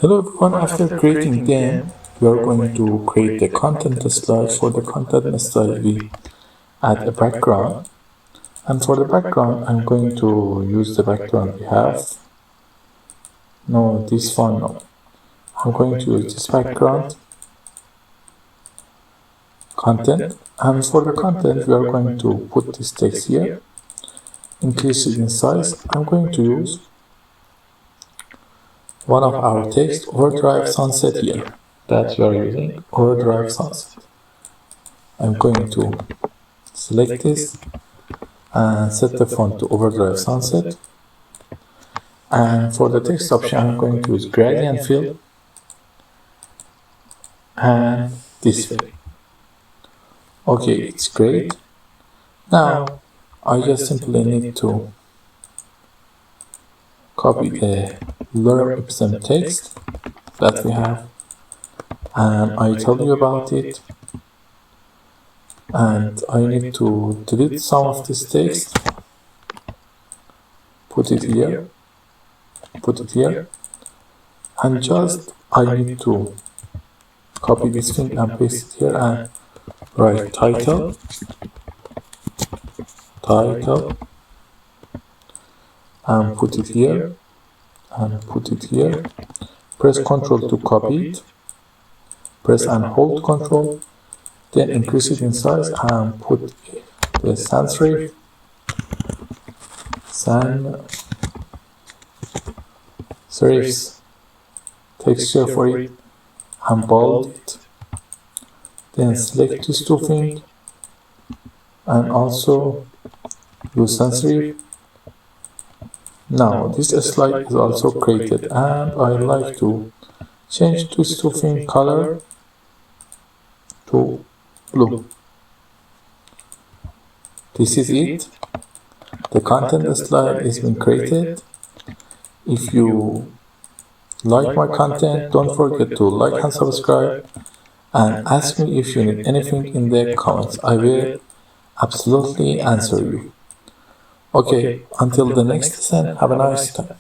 Hello everyone, after creating them, we are going to create the content slide. For the content slide, we add a background. And for the background, I'm going to use the background we have. No, this one, no. I'm going to use this background, content. And for the content, we are going to put this text here, increase it in size. I'm going to use one of our text, overdrive sunset here, that we are using, overdrive sunset. I'm going to select this and set the font to overdrive sunset. And for the text option, I'm going to use gradient fill and this way. Okay, it's great. Now I just simply need to copy the lorem ipsum text that we have, and I tell you about it, and I need to delete some of this text, put it here, and just I need to copy this thing and paste it here and write title, and put it here, press Ctrl to copy it, press and hold Ctrl, then increase it in size and put the sans serifs texture for it and bold it. Then select these two things and also use sans serif. Now this slide is also created, and I like to change this two thing color to blue. This is it. The content slide has been created. If you like my content, don't forget to like and subscribe, and ask me if you need anything in the comments. I will absolutely answer you. Okay, until the next lesson, have a nice time.